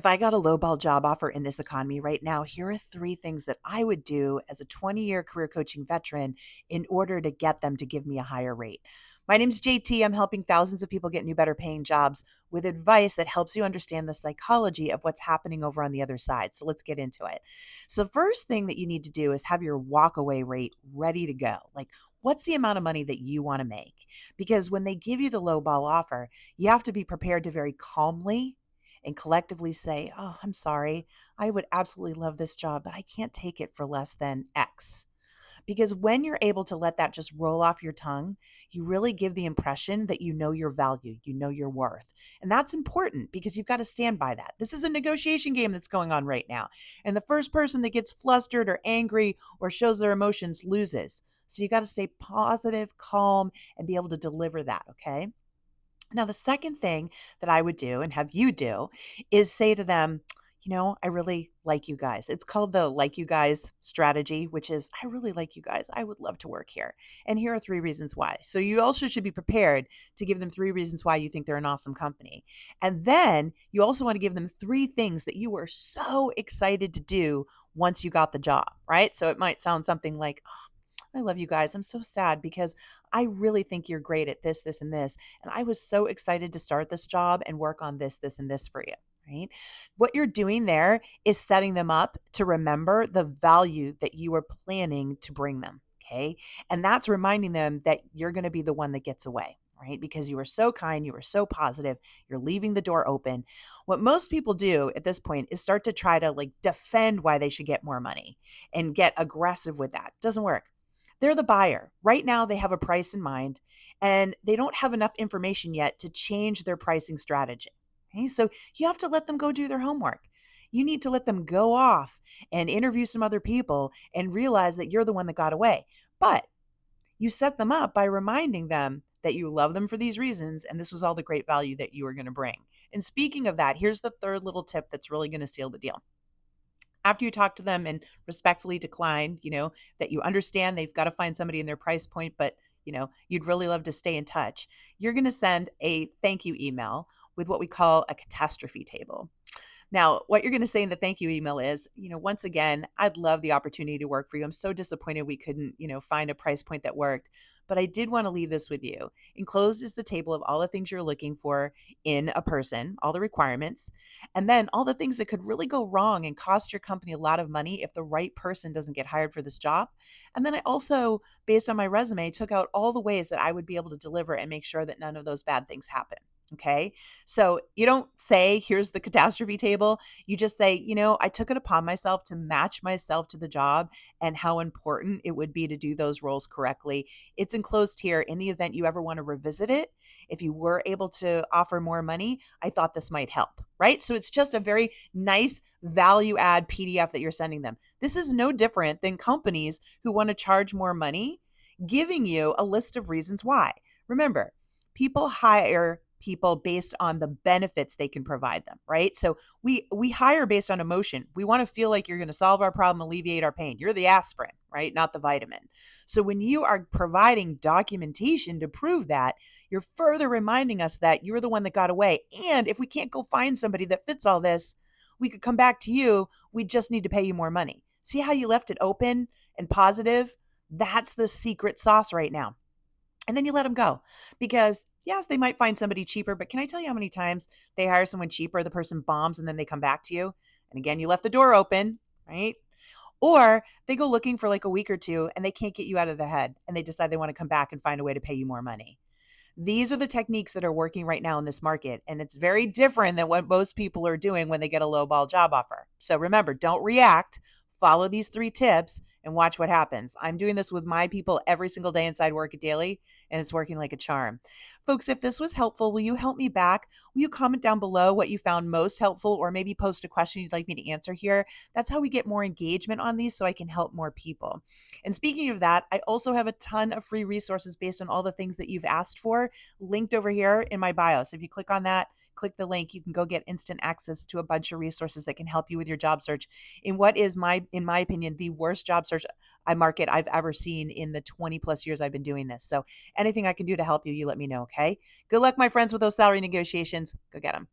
If I got a lowball job offer in this economy right now, here are three things that I would do as a 20-year career coaching veteran in order to get them to give me a higher rate. My name's JT. I'm helping thousands of people get new, better paying jobs with advice that helps you understand the psychology of what's happening over on the other side. So let's get into it. So, the first thing that you need to do is have your walkaway rate ready to go. Like, what's the amount of money that you want to make? Because when they give you the lowball offer, you have to be prepared to very calmly and collectively say, "Oh, I'm sorry. I would absolutely love this job, but I can't take it for less than X." Because when you're able to let that just roll off your tongue, you really give the impression that you know your value, you know your worth. And that's important because you've got to stand by that. This is a negotiation game that's going on right now. And the first person that gets flustered or angry or shows their emotions loses. So you got to stay positive, calm, and be able to deliver that, okay? Now, the second thing that I would do and have you do is say to them, I really like you guys. It's called the like you guys strategy, which is, I really like you guys. I would love to work here. And here are three reasons why. So you also should be prepared to give them three reasons why you think they're an awesome company. And then you also want to give them three things that you were so excited to do once you got the job, right? So it might sound something like, I love you guys. I'm so sad because I really think you're great at this, this, and this. And I was so excited to start this job and work on this, this, and this for you. Right? What you're doing there is setting them up to remember the value that you were planning to bring them. Okay. And that's reminding them that you're going to be the one that gets away. Right? Because you were so kind, you were so positive, you're leaving the door open. What most people do at this point is start to try to like defend why they should get more money and get aggressive with that. Doesn't work. They're the buyer. Right now, they have a price in mind and they don't have enough information yet to change their pricing strategy. Okay? So you have to let them go do their homework. You need to let them go off and interview some other people and realize that you're the one that got away. But you set them up by reminding them that you love them for these reasons and this was all the great value that you were going to bring. And speaking of that, here's the third little tip that's really going to seal the deal. After you talk to them and respectfully decline, that you understand they've got to find somebody in their price point, but you'd really love to stay in touch. You're going to send a thank you email with what we call a catastrophe table. Now, what you're going to say in the thank you email is, once again, I'd love the opportunity to work for you. I'm so disappointed we couldn't, find a price point that worked, but I did want to leave this with you. Enclosed is the table of all the things you're looking for in a person, all the requirements, and then all the things that could really go wrong and cost your company a lot of money if the right person doesn't get hired for this job. And then I also, based on my resume, took out all the ways that I would be able to deliver and make sure that none of those bad things happen. Okay. So you don't say, here's the catastrophe table. You just say, I took it upon myself to match myself to the job and how important it would be to do those roles correctly. It's enclosed here in the event you ever want to revisit it. If you were able to offer more money, I thought this might help, right? So it's just a very nice value add PDF that you're sending them. This is no different than companies who want to charge more money, giving you a list of reasons why. Remember, people hire people based on the benefits they can provide them, right? So we hire based on emotion. We want to feel like you're going to solve our problem, alleviate our pain. You're the aspirin, right? Not the vitamin. So when you are providing documentation to prove that, you're further reminding us that you're the one that got away. And if we can't go find somebody that fits all this, we could come back to you. We just need to pay you more money. See how you left it open and positive? That's the secret sauce right now. And then you let them go because yes, they might find somebody cheaper, but can I tell you how many times they hire someone cheaper, the person bombs and then they come back to you? And again, you left the door open, right? Or they go looking for like a week or two and they can't get you out of their head and they decide they want to come back and find a way to pay you more money. These are the techniques that are working right now in this market. And it's very different than what most people are doing when they get a lowball job offer. So remember, don't react. Follow these three tips and watch what happens. I'm doing this with my people every single day inside Work It Daily, and it's working like a charm. Folks, if this was helpful, will you help me back? Will you comment down below what you found most helpful or maybe post a question you'd like me to answer here? That's how we get more engagement on these so I can help more people. And speaking of that, I also have a ton of free resources based on all the things that you've asked for linked over here in my bio. So if you click on that, click the link, you can go get instant access to a bunch of resources that can help you with your job search in what is in my opinion, the worst job search market I've ever seen in the 20 plus years I've been doing this. So anything I can do to help you, you let me know. Okay. Good luck, my friends, with those salary negotiations. Go get them.